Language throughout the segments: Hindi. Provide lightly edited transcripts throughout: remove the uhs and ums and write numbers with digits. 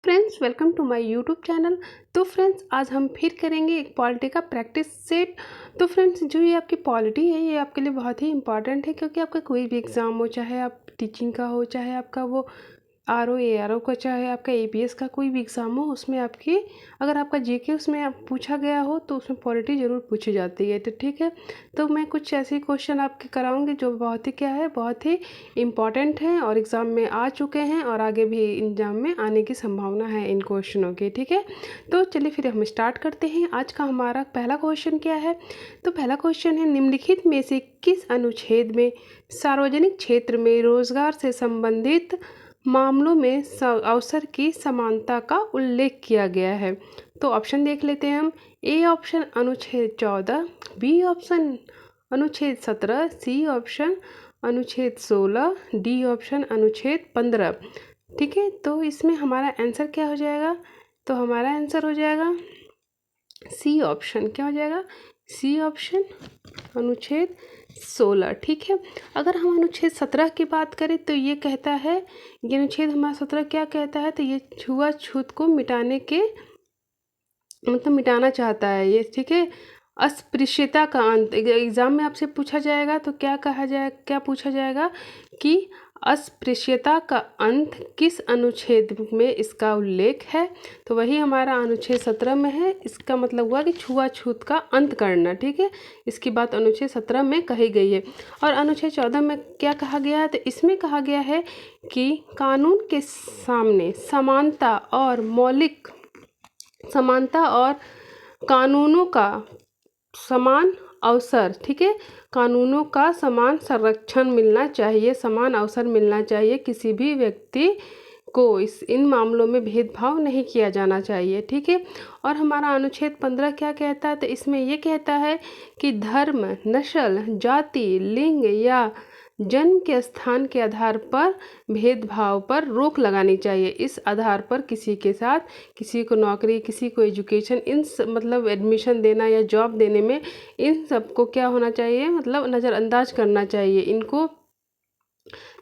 Friends, welcome to my YouTube channel. तो फ्रेंड्स, आज हम फिर करेंगे एक पॉलिटी का प्रैक्टिस सेट। तो फ्रेंड्स, जो ये आपकी पॉलिटी है ये आपके लिए बहुत ही इंपॉर्टेंट है, क्योंकि आपका कोई भी एग्ज़ाम हो, चाहे आप टीचिंग का हो, चाहे आपका वो R O A R O का, चाहे आपका ए पी एस का कोई भी एग्ज़ाम हो, उसमें आपकी अगर आपका जे के उसमें आप पूछा गया हो तो उसमें पॉलिटी ज़रूर पूछी जाती है। तो ठीक है, तो मैं कुछ ऐसे क्वेश्चन आपके कराऊंगी जो बहुत ही क्या है, बहुत ही इम्पॉर्टेंट हैं और एग्ज़ाम में आ चुके हैं और आगे भी एग्ज़ाम में आने की संभावना है इन क्वेश्चनों की। ठीक है, तो चलिए फिर हम स्टार्ट करते हैं। आज का हमारा पहला क्वेश्चन क्या है? तो पहला क्वेश्चन है, निम्नलिखित में से किस अनुच्छेद में सार्वजनिक क्षेत्र में रोजगार से संबंधित मामलों में अवसर की समानता का उल्लेख किया गया है? तो ऑप्शन देख लेते हैं हम। ए ऑप्शन अनुच्छेद 14, बी ऑप्शन अनुच्छेद 17, सी ऑप्शन अनुच्छेद 16, डी ऑप्शन अनुच्छेद 15। ठीक है, तो इसमें हमारा आंसर क्या हो जाएगा? तो हमारा आंसर हो जाएगा सी ऑप्शन। क्या हो जाएगा? सी ऑप्शन अनुच्छेद 16। ठीक है, अगर हम अनुच्छेद 17 की बात करें तो ये कहता है, ये अनुच्छेद हमारा 17 क्या कहता है? तो ये छुआछूत को मिटाने के मतलब मिटाना चाहता है ये। ठीक है, अस्पृश्यता का अंत। एग्जाम में आपसे पूछा जाएगा तो क्या कहा जाए, क्या पूछा जाएगा कि अस्पृश्यता का अंत किस अनुच्छेद में इसका उल्लेख है? तो वही हमारा अनुच्छेद 17 में है। इसका मतलब हुआ कि छुआछूत का अंत करना। ठीक है, इसकी बात अनुच्छेद 17 में कही गई है। और अनुच्छेद 14 में क्या कहा गया है? तो इसमें कहा गया है कि कानून के सामने समानता और कानूनों का समान अवसर। ठीक है, कानूनों का समान संरक्षण मिलना चाहिए, समान अवसर मिलना चाहिए, किसी भी व्यक्ति को इन मामलों में भेदभाव नहीं किया जाना चाहिए। ठीक है, और हमारा अनुच्छेद 15 क्या कहता है? तो इसमें ये कहता है कि धर्म, नस्ल, जाति, लिंग या जन्म के स्थान के आधार पर भेदभाव पर रोक लगानी चाहिए। इस आधार पर किसी के साथ, किसी को नौकरी, किसी को एजुकेशन, मतलब एडमिशन देना या जॉब देने में इन सबको क्या होना चाहिए, मतलब नज़रअंदाज करना चाहिए। इनको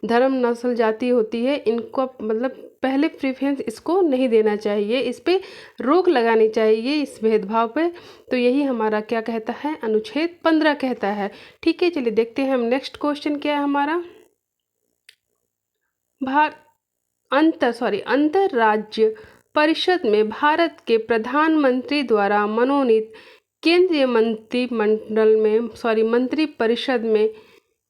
धर्म, नस्ल, जाति होती है, इनको मतलब पहले प्रेफरेंस इसको नहीं देना चाहिए, इस पे रोक लगानी चाहिए, इस भेदभाव पे। तो यही हमारा क्या कहता है? अनुच्छेद 15 कहता है। ठीक है, चलिए देखते हैं हम नेक्स्ट क्वेश्चन क्या है हमारा। अंतर्राज्य परिषद में भारत के प्रधानमंत्री द्वारा मनोनीत केंद्रीय मंत्रिपरिषद में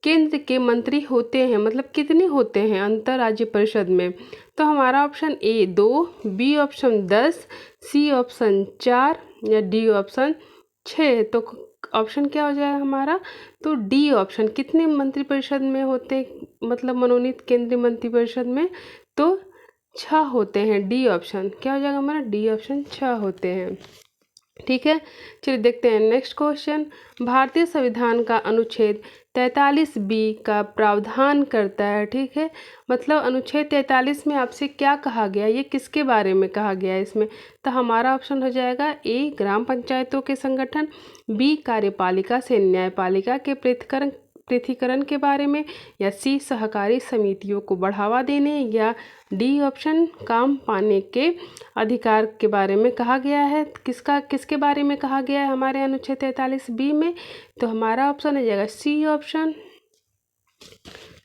केंद्र के मंत्री होते हैं, मतलब कितने होते हैं अंतर्राज्य परिषद में? तो हमारा option A 2, B option 10, C option 4 या डी ऑप्शन 6। तो ऑप्शन क्या हो जाएगा हमारा? तो डी ऑप्शन। कितने मंत्रिपरिषद में होते, मतलब मनोनीत केंद्रीय मंत्रिपरिषद में? तो 6 होते हैं। डी ऑप्शन क्या हो जाएगा हमारा? डी ऑप्शन 6 होते हैं। ठीक है, चलिए देखते हैं नेक्स्ट क्वेश्चन। भारतीय संविधान का अनुच्छेद 43 बी का प्रावधान करता है। ठीक है, मतलब अनुच्छेद 43 में आपसे क्या कहा गया, ये किसके बारे में कहा गया है इसमें? तो हमारा ऑप्शन हो जाएगा ए ग्राम पंचायतों के संगठन, बी कार्यपालिका से न्यायपालिका के पृथकीकरण के बारे में, या सी सहकारी समितियों को बढ़ावा देने, या डी ऑप्शन काम पाने के अधिकार के बारे में कहा गया है। किसके बारे में कहा गया है हमारे अनुच्छेद 43 बी में? तो हमारा ऑप्शन हो जाएगा सी ऑप्शन,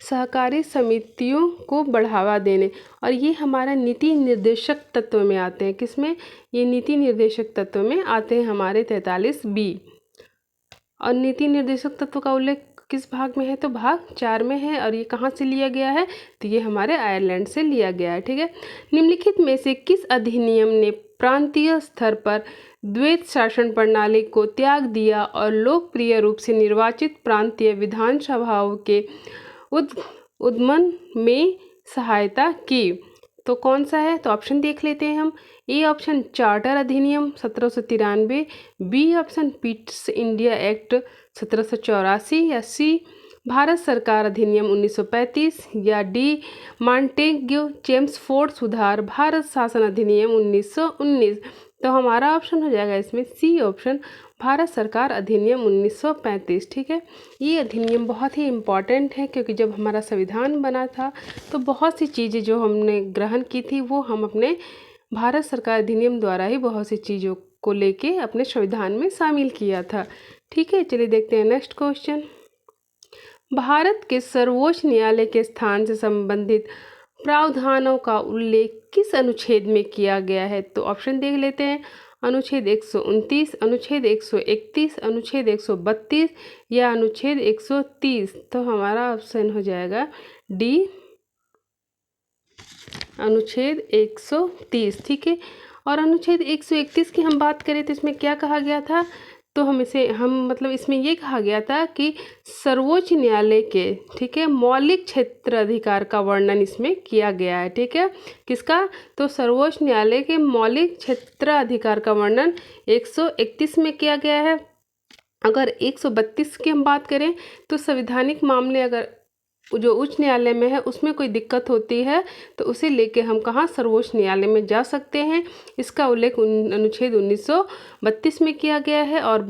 सहकारी समितियों को बढ़ावा देने। और ये हमारा नीति निर्देशक तत्व में आते हैं। किसमें? ये नीति निर्देशक तत्व में आते हैं हमारे 43 बी। और नीति निर्देशक तत्व का उल्लेख किस भाग में है? तो भाग 4 में है। और ये कहाँ से लिया गया है? तो ये हमारे आयरलैंड से लिया गया है। ठीक है, निम्नलिखित में से किस अधिनियम ने प्रांतीय स्तर पर द्वैत शासन प्रणाली को त्याग दिया और लोकप्रिय रूप से निर्वाचित प्रांतीय विधानसभाओं के उद्गमन में सहायता की? तो कौन सा है? तो ऑप्शन देख लेते हैं हम। ए ऑप्शन चार्टर अधिनियम 1793, B option Pitt's India act 1784, या सी भारत सरकार अधिनियम 1935, या डी मॉन्टेग्यू चेम्सफोर्ड सुधार भारत शासन अधिनियम 1919। तो हमारा ऑप्शन हो जाएगा इसमें सी ऑप्शन, भारत सरकार अधिनियम 1935। ठीक है, ये अधिनियम बहुत ही इम्पॉर्टेंट है, क्योंकि जब हमारा संविधान बना था तो बहुत सी चीज़ें जो हमने ग्रहण की थी वो हम अपने भारत सरकार अधिनियम द्वारा ही बहुत सी चीज़ों को लेके अपने संविधान में शामिल किया था। ठीक है, चलिए देखते हैं नेक्स्ट क्वेश्चन। भारत के सर्वोच्च न्यायालय के स्थान से संबंधित प्रावधानों का उल्लेख किस अनुच्छेद में किया गया है? तो ऑप्शन देख लेते हैं। अनुच्छेद 129, अनुच्छेद 131, अनुच्छेद 132 या अनुच्छेद 130। तो हमारा ऑप्शन हो जाएगा डी, अनुच्छेद 130। ठीक है, और अनुच्छेद 131 की हम बात करें तो इसमें क्या कहा गया था? तो इसमें ये कहा गया था कि सर्वोच्च न्यायालय के, ठीक है, मौलिक क्षेत्र अधिकार का वर्णन इसमें किया गया है। ठीक है, किसका? तो सर्वोच्च न्यायालय के मौलिक क्षेत्र अधिकार का वर्णन 131 में किया गया है। अगर 132 की हम बात करें तो संवैधानिक मामले अगर जो उच्च न्यायालय में है उसमें कोई दिक्कत होती है तो उसे लेके हम कहाँ सर्वोच्च न्यायालय में जा सकते हैं। इसका उल्लेख अनुच्छेद 1932 में किया गया है और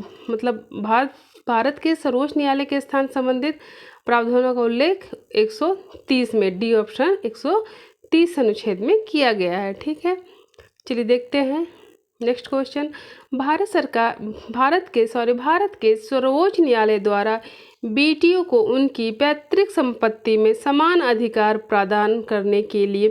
भारत के सर्वोच्च न्यायालय के स्थान संबंधित प्रावधानों का उल्लेख 130 में, डी ऑप्शन 130 अनुच्छेद में किया गया है। ठीक है, चलिए देखते हैं नेक्स्ट क्वेश्चन। भारत के सर्वोच्च न्यायालय द्वारा बेटियों को उनकी पैतृक संपत्ति में समान अधिकार प्रदान करने के लिए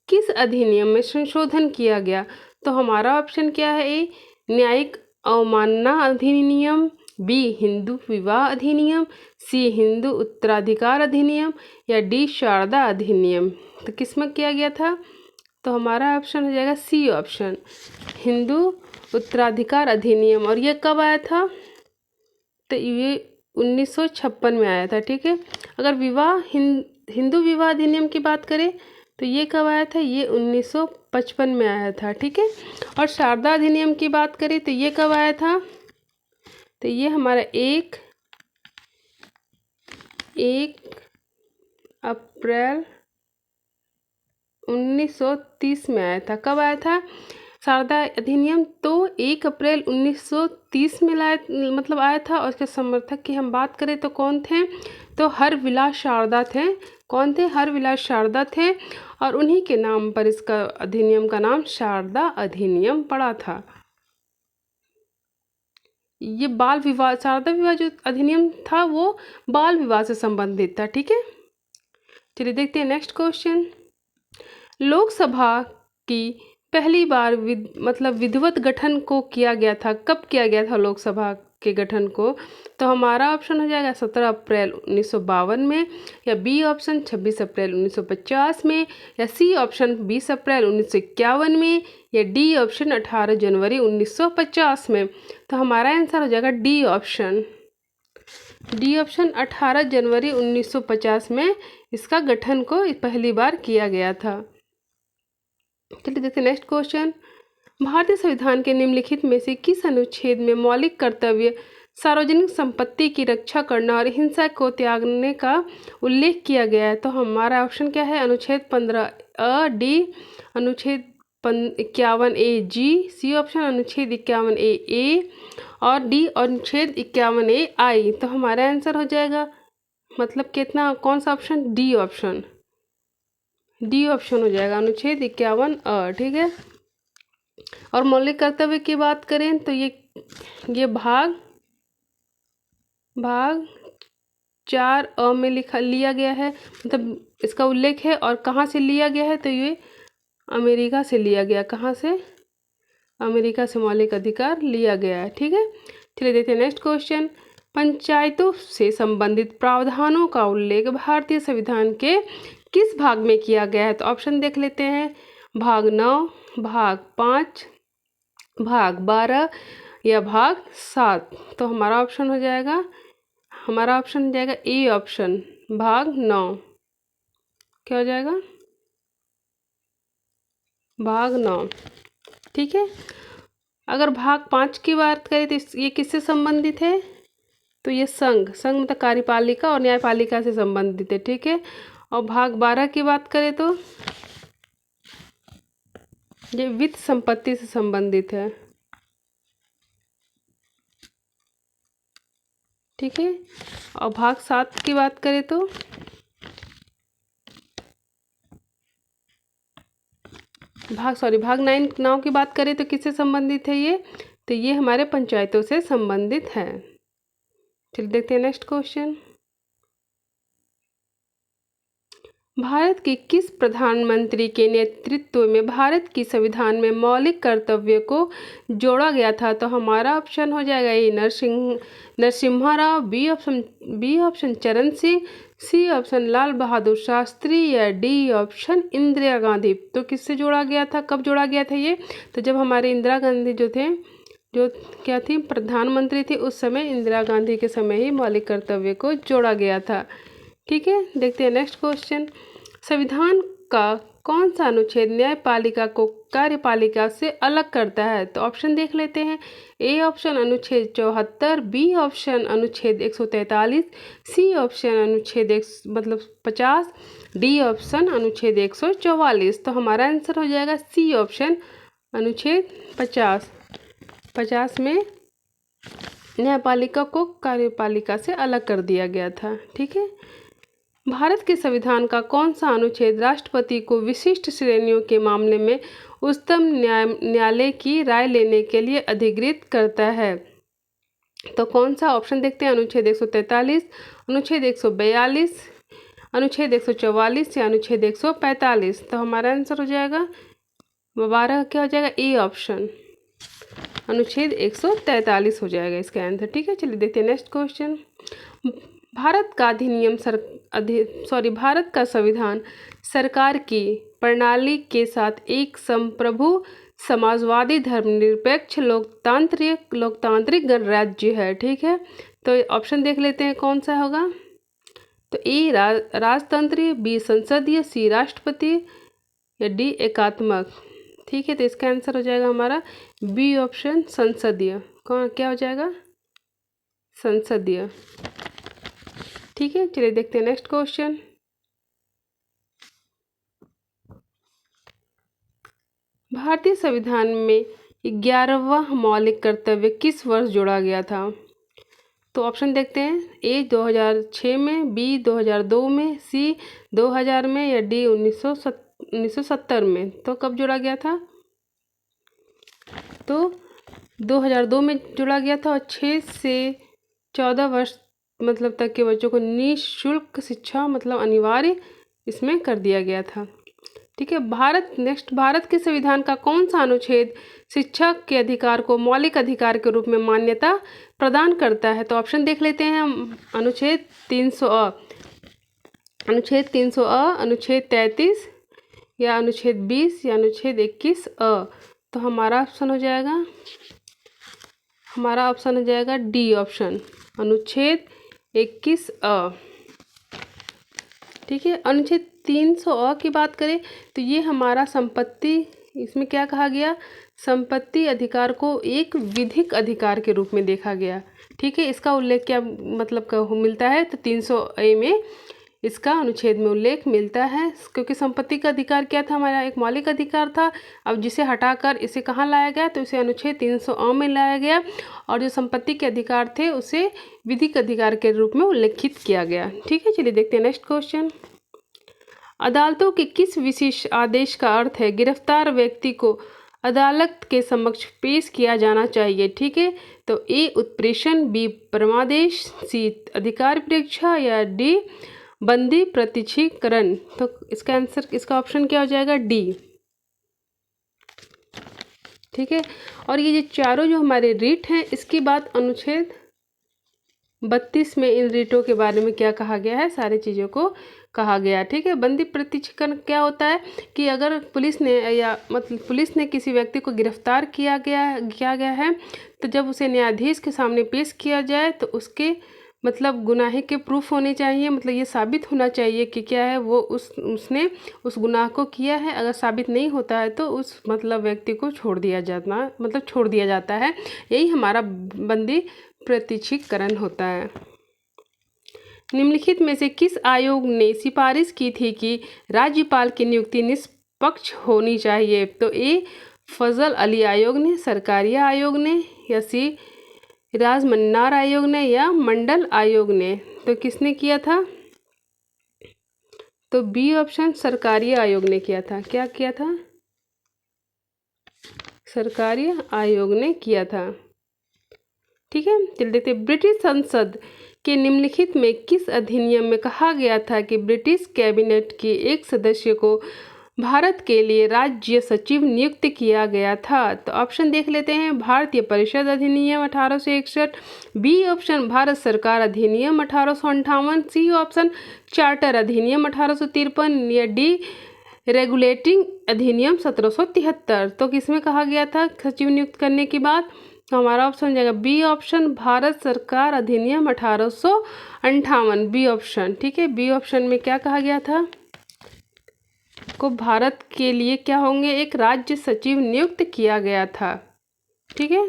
किस अधिनियम में संशोधन किया गया? तो हमारा ऑप्शन क्या है? ए, न्यायिक अवमानना अधिनियम, बी, हिंदू विवाह अधिनियम, सी, हिंदू उत्तराधिकार अधिनियम या डी, शारदा अधिनियम। तो किस में किया गया था? तो हमारा ऑप्शन हो जाएगा सी ऑप्शन, हिंदू उत्तराधिकार अधिनियम। और ये कब आया था? तो ये 1956 में आया था। ठीक है, अगर हिंदू विवाह अधिनियम की बात करें तो ये कब आया था? ये 1955 में आया था। ठीक है, और शारदा अधिनियम की बात करें तो ये कब आया था? तो ये हमारा 1 अप्रैल 1930 में आया था। कब आया था शारदा अधिनियम? तो 1 अप्रैल 1930 में आया था। और इसके समर्थक की हम बात करें तो कौन थे? तो हरविलास शारदा थे। कौन थे? हरविलास शारदा थे, और उन्हीं के नाम पर इसका अधिनियम का नाम शारदा अधिनियम पड़ा था। ये बाल विवाह, शारदा विवाह जो अधिनियम था वो बाल विवाह से संबंधित था। ठीक है, चलिए देखते हैं नेक्स्ट क्वेश्चन। लोकसभा की पहली बार विधिवत गठन को किया गया था। कब किया गया था लोकसभा के गठन को? तो हमारा ऑप्शन हो जाएगा 17 अप्रैल 1952 में, या बी ऑप्शन 26 अप्रैल 1950 में, या सी ऑप्शन 20 अप्रैल 1951 में, या डी ऑप्शन 18 जनवरी 1950 में। तो हमारा आंसर हो जाएगा डी ऑप्शन, 18 जनवरी 1950 में इसका गठन को पहली बार किया गया था। चलिए देखते हैं नेक्स्ट क्वेश्चन। भारतीय संविधान के निम्नलिखित में से किस अनुच्छेद में मौलिक कर्तव्य सार्वजनिक संपत्ति की रक्षा करना और हिंसा को त्यागने का उल्लेख किया गया है? तो हमारा ऑप्शन क्या है? अनुच्छेद 15 अ, डी अनुच्छेद 51 ए जी, सी ऑप्शन अनुच्छेद 51 ए और डी अनुच्छेद 51 ए आई। तो हमारा आंसर हो जाएगा कितना, कौन सा option? D option, D option हो जाएगा, अनुच्छेद 51 अ। ठीक है, और मौलिक कर्तव्य की बात करें तो ये भाग 4 अ में लिया गया है, इसका उल्लेख है। और कहाँ से लिया गया है? तो ये अमेरिका से लिया गया। कहाँ से? अमेरिका से मौलिक अधिकार लिया गया है। ठीक है, चलिए देखते हैं नेक्स्ट क्वेश्चन। पंचायतों से संबंधित प्रावधानों का उल्लेख भारतीय संविधान के किस भाग में किया गया है? तो ऑप्शन देख लेते हैं। भाग 9, भाग 5, भाग 12 या भाग 7। तो हमारा ऑप्शन हो जाएगा ए ऑप्शन, भाग 9। क्या हो जाएगा? भाग 9। ठीक है, अगर भाग 5 की बात करें तो ये किससे संबंधित है? तो ये संघ कार्यपालिका और न्यायपालिका से संबंधित है। ठीक है, और भाग 12 की बात करें तो ये वित्त संपत्ति से संबंधित है। ठीक है, और भाग 7 की बात करें तो भाग 9 की बात करें तो किससे संबंधित है ये? तो ये हमारे पंचायतों से संबंधित है। चलिए देखते हैं नेक्स्ट क्वेश्चन। भारत के किस प्रधानमंत्री के नेतृत्व में भारत की संविधान में मौलिक कर्तव्य को जोड़ा गया था? तो हमारा ऑप्शन हो जाएगा ए नरसिम्हा राव, बी ऑप्शन चरण सिंह, सी ऑप्शन लाल बहादुर शास्त्री या डी ऑप्शन इंदिरा गांधी। तो किससे जोड़ा गया था, कब जोड़ा गया था ये? तो जब हमारे इंदिरा गांधी जो क्या थी, प्रधानमंत्री थी, उस समय इंदिरा गांधी के समय ही मौलिक कर्तव्य को जोड़ा गया था। ठीक है, देखते हैं नेक्स्ट क्वेश्चन। संविधान का कौन सा अनुच्छेद न्यायपालिका को कार्यपालिका से अलग करता है? तो ऑप्शन देख लेते हैं। ए ऑप्शन अनुच्छेद 74, बी ऑप्शन अनुच्छेद 143, सी ऑप्शन अनुच्छेद 50, डी ऑप्शन अनुच्छेद 144। तो हमारा आंसर हो जाएगा सी ऑप्शन अनुच्छेद 50 में न्यायपालिका को कार्यपालिका से अलग कर दिया गया था। ठीक है। भारत के संविधान का कौन सा अनुच्छेद राष्ट्रपति को विशिष्ट श्रेणियों के मामले में उच्चतम न्यायालय की राय लेने के लिए अधिकृत करता है? तो कौन सा ऑप्शन देखते हैं। अनुच्छेद 143, अनुच्छेद 142, अनुच्छेद 144 या अनुच्छेद 145। तो हमारा आंसर हो जाएगा 12 क्या हो जाएगा, ए ऑप्शन अनुच्छेद 143 हो जाएगा इसका आंसर। ठीक है, चलिए देखते हैं नेक्स्ट क्वेश्चन। भारत का संविधान सरकार की प्रणाली के साथ एक संप्रभु समाजवादी धर्मनिरपेक्ष लोकतांत्रिक गणराज्य है। ठीक है, तो ऑप्शन देख लेते हैं कौन सा होगा। तो ए राजतंत्रीय, बी संसदीय, सी राष्ट्रपति या डी एकात्मक। ठीक है, तो इसका आंसर हो जाएगा हमारा बी ऑप्शन संसदीय। कौन क्या हो जाएगा, संसदीय। ठीक है, चलिए देखते हैं नेक्स्ट क्वेश्चन। भारतीय संविधान में 11वां मौलिक कर्तव्य किस वर्ष जोड़ा गया था? तो ऑप्शन देखते हैं। ए 2006 में, बी 2002 में, सी 2000 में या डी 1970 में। तो कब जोड़ा गया था? तो 2002 में जोड़ा गया था और 6 से 14 वर्ष मतलब तक के बच्चों को निःशुल्क शिक्षा मतलब अनिवार्य इसमें कर दिया गया था। ठीक है, भारत के संविधान का कौन सा अनुच्छेद शिक्षा के अधिकार को मौलिक अधिकार के रूप में मान्यता प्रदान करता है? तो ऑप्शन देख लेते हैं हम। अनुच्छेद 300 अनुच्छेद 33 या अनुच्छेद 20 या अनुच्छेद 21 अ। तो हमारा ऑप्शन हो जाएगा डी ऑप्शन अनुच्छेद 21 अ। ठीक है, अनुच्छेद 300 अ की बात करें तो ये हमारा संपत्ति, इसमें क्या कहा गया, संपत्ति अधिकार को एक विधिक अधिकार के रूप में देखा गया। ठीक है, इसका उल्लेख क्या मतलब मिलता है? तो 300 ए में इसका अनुच्छेद में उल्लेख मिलता है, क्योंकि संपत्ति का अधिकार क्या था, हमारा एक मौलिक अधिकार था। अब जिसे हटाकर इसे कहाँ लाया गया? तो इसे अनुच्छेद 300 अ में लाया गया और जो संपत्ति के अधिकार थे उसे विधिक अधिकार के रूप में उल्लेखित किया गया। ठीक है, चलिए देखते हैं नेक्स्ट क्वेश्चन। अदालतों के किस विशेष आदेश का अर्थ है गिरफ्तार व्यक्ति को अदालत के समक्ष पेश किया जाना चाहिए? ठीक है, तो ए उत्प्रेषण, बी परमादेश, सी अधिकार परीक्षा या डी बंदी प्रत्यक्षीकरण। तो इसका ऑप्शन क्या हो जाएगा, डी। ठीक है, और ये चारों जो हमारे रीट हैं इसकी बात अनुच्छेद 32 में इन रीटों के बारे में क्या कहा गया है, सारी चीज़ों को कहा गया। ठीक है, बंदी प्रत्यक्षीकरण क्या होता है कि अगर पुलिस ने किसी व्यक्ति को गिरफ्तार किया गया है तो जब उसे न्यायाधीश के सामने पेश किया जाए तो उसके मतलब गुनाह के प्रूफ होने चाहिए, मतलब ये साबित होना चाहिए कि क्या है वो उसने उस गुनाह को किया है। अगर साबित नहीं होता है तो उस मतलब व्यक्ति को छोड़ दिया जाता है। यही हमारा बंदी प्रत्यक्षीकरण होता है। निम्नलिखित में से किस आयोग ने सिफारिश की थी कि राज्यपाल की नियुक्ति निष्पक्ष होनी चाहिए? तो ए फजल अली आयोग ने, सरकारिया आयोग ने, या सी राजमन्नार आयोग ने, या मंडल आयोग ने। तो किसने किया था? तो बी ऑप्शन सरकारिया आयोग ने किया था। क्या किया था? सरकारी आयोग ने किया था। ठीक है, चलिए देखते हैं। ब्रिटिश संसद के निम्नलिखित में किस अधिनियम में कहा गया था कि ब्रिटिश कैबिनेट के एक सदस्य को भारत के लिए राज्य सचिव नियुक्त किया गया था? तो ऑप्शन देख लेते हैं। भारतीय परिषद अधिनियम 1861, बी ऑप्शन भारत सरकार अधिनियम 1858, सी ऑप्शन चार्टर अधिनियम 1853 या डी रेगुलेटिंग अधिनियम 1773। तो किसमें कहा गया था सचिव नियुक्त करने की बात? तो हमारा ऑप्शन हो जाएगा बी ऑप्शन भारत सरकार अधिनियम 1858, बी ऑप्शन। ठीक है, बी ऑप्शन में क्या कहा गया था को भारत के लिए क्या होंगे, एक राज्य सचिव नियुक्त किया गया था। ठीक है,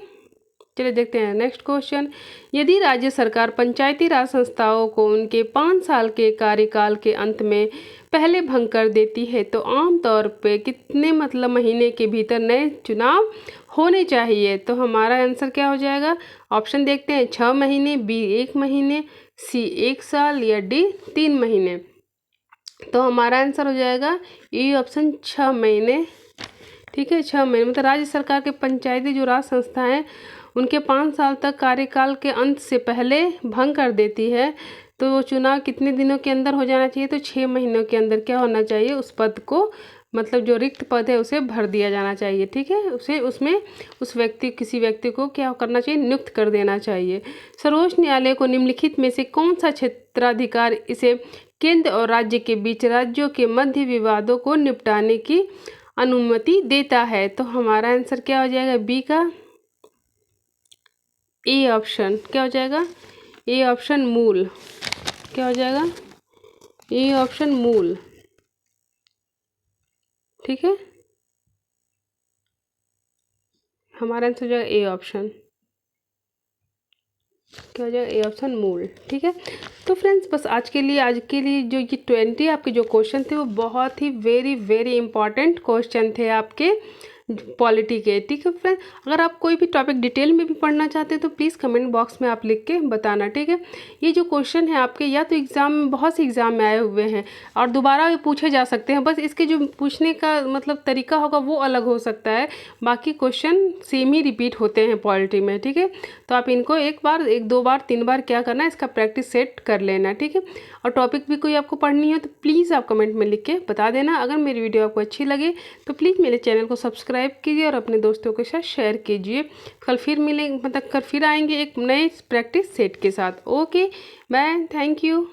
चलिए देखते हैं नेक्स्ट क्वेश्चन। यदि राज्य सरकार पंचायती राज संस्थाओं को उनके 5 साल के कार्यकाल के अंत में पहले भंग कर देती है तो आमतौर पे कितने महीने के भीतर नए चुनाव होने चाहिए? तो हमारा आंसर क्या हो जाएगा? ऑप्शन देखते हैं। 6 महीने, बी 1 महीने, सी 1 साल या डी 3 महीने। तो हमारा आंसर हो जाएगा ई ऑप्शन 6 महीने। ठीक है, 6 महीने मतलब राज्य सरकार के पंचायती जो राज संस्था हैं उनके 5 साल तक कार्यकाल के अंत से पहले भंग कर देती है तो वो चुनाव कितने दिनों के अंदर हो जाना चाहिए? तो 6 महीनों के अंदर क्या होना चाहिए, उस पद को मतलब जो रिक्त पद है उसे भर दिया जाना चाहिए। ठीक है, उसमें किसी व्यक्ति को क्या करना चाहिए, नियुक्त कर देना चाहिए। सर्वोच्च न्यायालय को निम्नलिखित में से कौन सा क्षेत्राधिकार इसे केंद्र और राज्य के बीच राज्यों के मध्य विवादों को निपटाने की अनुमति देता है? तो हमारा आंसर क्या हो जाएगा? बी का ए ऑप्शन। क्या हो जाएगा? ए ऑप्शन मूल। क्या हो जाएगा? ए ऑप्शन मूल। ठीक है, हमारा आंसर हो जाएगा ए ऑप्शन। क्या हो जाएगा? ए ऑप्शन मूल। ठीक है, तो फ्रेंड्स बस आज के लिए जो ये 20 आपके जो क्वेश्चन थे वो बहुत ही वेरी वेरी इंपॉर्टेंट क्वेश्चन थे आपके पॉलिटी के। ठीक है फ्रेंड, अगर आप कोई भी टॉपिक डिटेल में भी पढ़ना चाहते हैं तो प्लीज़ कमेंट बॉक्स में आप लिख के बताना। ठीक है, ये जो क्वेश्चन है आपके या तो एग्ज़ाम में बहुत से एग्ज़ाम में आए हुए हैं और दोबारा भी पूछे जा सकते हैं, बस इसके जो पूछने का मतलब तरीका होगा वो अलग हो सकता है, बाकी क्वेश्चन सेम ही रिपीट होते हैं पॉलिटी में। ठीक है, तो आप इनको एक बार 1 2 बार 3 बार क्या करना है, इसका प्रैक्टिस सेट कर लेना। ठीक है, और टॉपिक भी कोई आपको पढ़नी हो तो प्लीज़ आप कमेंट में लिख के बता देना। अगर मेरी वीडियो आपको अच्छी लगे तो प्लीज़ मेरे चैनल को सब्सक्राइब कीजिए और अपने दोस्तों के साथ शेयर कीजिए। कल फिर आएंगे एक नए प्रैक्टिस सेट के साथ। Okay bye, thank you.